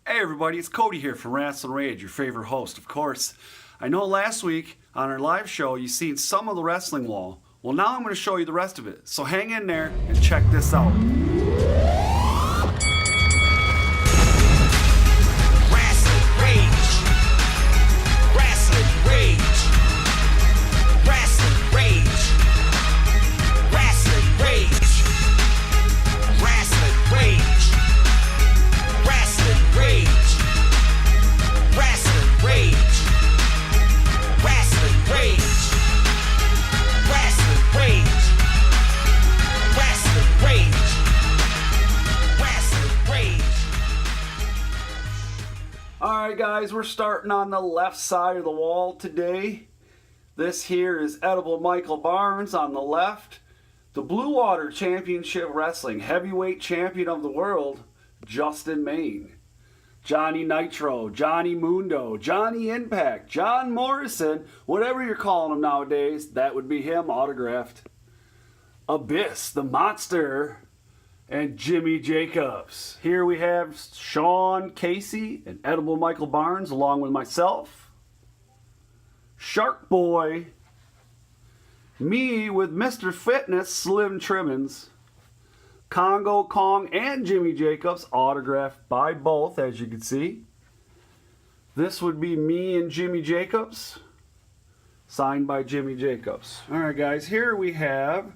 Hey everybody, it's Cody here from Rasslin Rage, your favorite host, of course. I know last week on our live show you seen some of the wrestling wall. Well, now I'm going to show you the rest of it. So hang in there and check this out. Rasslin Rage. Rasslin Rage. Rasslin Rage. Rasslin Rage. Rasslin Rage. Rasslin Rage. Rasslin Rage. Rasslin Rage. Rasslin Rage. Rasslin Rage. Rasslin Rage. Alright guys, we're starting on the left side of the wall today. This here is Edible Michael Barnes on the left. The Blue Water Championship Wrestling Heavyweight Champion of the World, Justin Maine. Johnny Nitro, Johnny Mundo, Johnny Impact, John Morrison, whatever you're calling him nowadays, that would be him autographed. Abyss, the Monster, and Jimmy Jacobs. Here we have Sean Casey and Edible Michael Barnes along with myself. Shark Boy, me with Mr. Fitness, Slim Trimmins, Congo Kong and Jimmy Jacobs, autographed by both, as you can see. This would be me and Jimmy Jacobs, signed by Jimmy Jacobs. Alright guys, here we have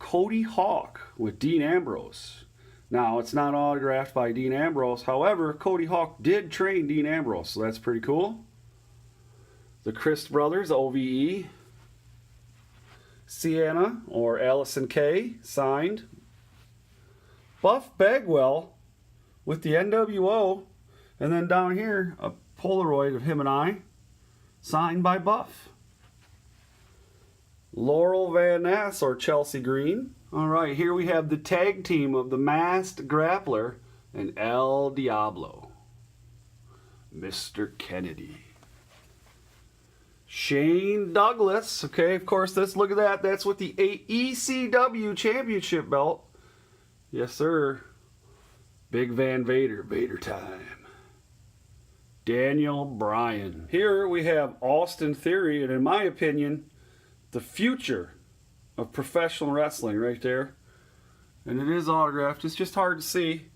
Cody Hawk with Dean Ambrose. Now, it's not autographed by Dean Ambrose. However, Cody Hawk did train Dean Ambrose, so that's pretty cool. The Christ Brothers, OVE. Sienna, or Allison Kay, signed. Buff Bagwell with the NWO. And then down here, a Polaroid of him and I, signed by Buff. Laurel Van Ness, or Chelsea Green. Alright, here we have the tag team of the Masked Grappler and El Diablo. Mr. Kennedy. Shane Douglas. Okay, of course, look at that. That's with the ECW Championship belt. Yes, sir. Big Van Vader. Vader time. Daniel Bryan. Here we have Austin Theory, and in my opinion, the future of professional wrestling right there. And it is autographed. It's just hard to see.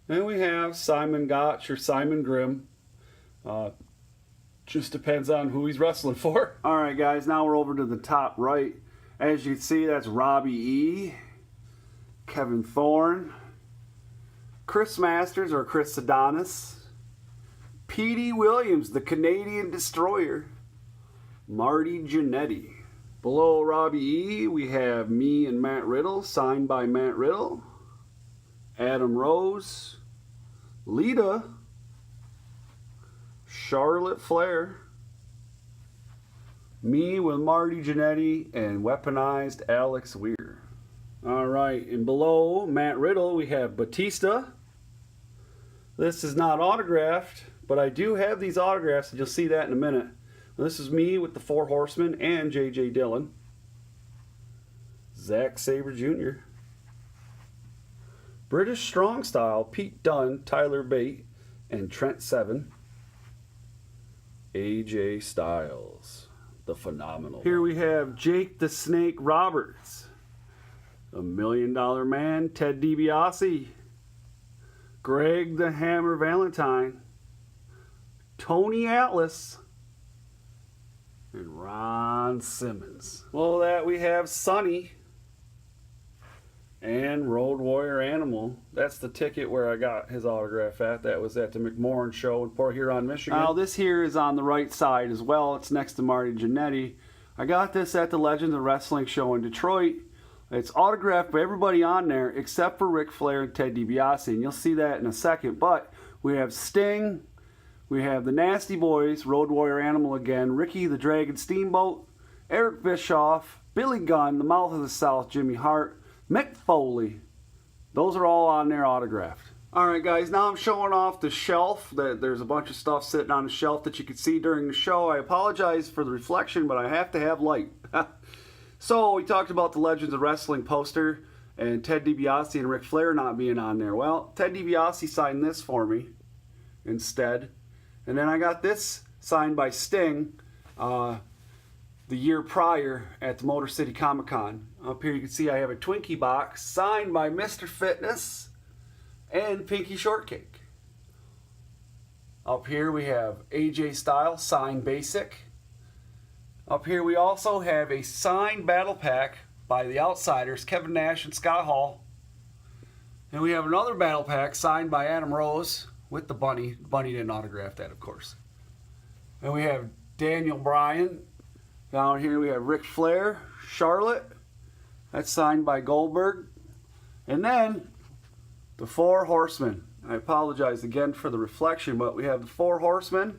Then we have Simon Gotch or Simon Grimm. Just depends on who he's wrestling for. Alright guys, now we're over to the top right. As you can see, that's Robbie E., Kevin Thorne, Chris Masters or Chris Adonis, P.D. Williams, the Canadian Destroyer, Marty Jannetty. Below Robbie E., we have me and Matt Riddle, signed by Matt Riddle, Adam Rose, Lita, Charlotte Flair, me with Marty Jannetty, and weaponized Alex Weir. Alright, and below Matt Riddle we have Batista. This is not autographed, but I do have these autographs, and you'll see that in a minute. This is me with the Four Horsemen and J.J. Dillon. Zack Sabre Jr. British Strong Style, Pete Dunne, Tyler Bate, and Trent Seven. AJ Styles, the phenomenal. Here we have Jake the Snake Roberts, the $1 Million Man, Ted DiBiase, Greg the Hammer Valentine, Tony Atlas, and Ron Simmons. Below that we have Sonny and Road Warrior Animal. That's the ticket where I got his autograph at. That was at the McMorran show in Port Huron, Michigan. Now this here is on the right side as well. It's next to Marty Jannetty. I got this at the Legends of Wrestling show in Detroit. It's autographed by everybody on there except for Ric Flair and Ted DiBiase, and you'll see that in a second. But we have Sting, we have the Nasty Boys, Road Warrior Animal again, Ricky the Dragon Steamboat, Eric Bischoff, Billy Gunn, the Mouth of the South, Jimmy Hart, Mick Foley. Those are all on there autographed. Alright guys, now I'm showing off the shelf. There's a bunch of stuff sitting on the shelf that you can see during the show. I apologize for the reflection, but I have to have light. So we talked about the Legends of Wrestling poster and Ted DiBiase and Ric Flair not being on there. Well, Ted DiBiase signed this for me. instead. And then I got this signed by Sting the year prior at the Motor City Comic Con. Up here you can see I have a Twinkie box signed by Mr. Fitness and Pinky Shortcake. Up here we have AJ Styles signed basic. Up here we also have a signed battle pack by the Outsiders, Kevin Nash and Scott Hall. And we have another battle pack signed by Adam Rose with the bunny. Bunny didn't autograph that, of course. And we have Daniel Bryan. Down here we have Ric Flair, Charlotte. That's signed by Goldberg. And then the Four Horsemen. I apologize again for the reflection, but we have the Four Horsemen.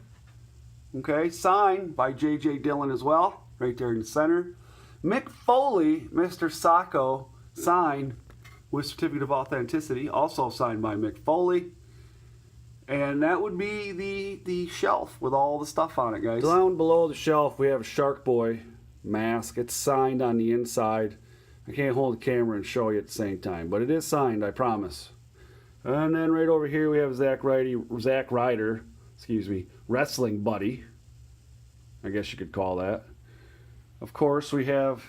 Okay, signed by J.J. Dillon as well, right there in the center. Mick Foley, Mr. Sacco, signed with certificate of authenticity, also signed by Mick Foley. And that would be the shelf with all the stuff on it, guys. Down below the shelf, we have a Shark Boy mask. It's signed on the inside. I can't hold the camera and show you at the same time, but it is signed, I promise. And then right over here, we have Zack Ryder, wrestling buddy. I guess you could call that. Of course, we have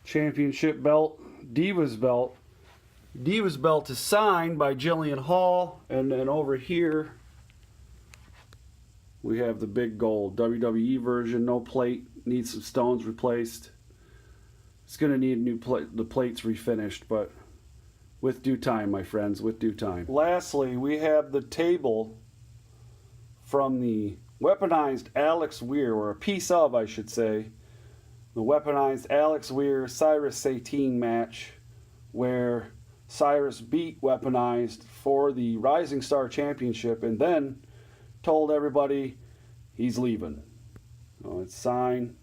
championship belt, Divas belt. Divas belt is signed by Jillian Hall. And then over here, we have the big gold WWE version, no plate, needs some stones replaced. It's going to need a new plate, the plate's refinished, but with due time, my friends, with due time. Lastly, we have the table from the weaponized Alex Weir, or a piece of, I should say, the weaponized Alex Weir Cyrus Satine match, where Cyrus beat Weaponized for the Rising Star Championship and then told everybody he's leaving. So it's signed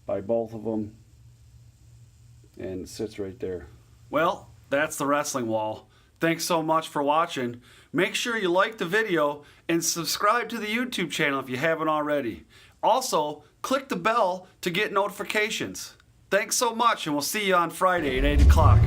by both of them and it sits right there. Well, that's the wrestling wall. Thanks so much for watching. Make sure you like the video and subscribe to the YouTube channel if you haven't already. Also, click the bell to get notifications. Thanks so much, and we'll see you on Friday at 8 o'clock.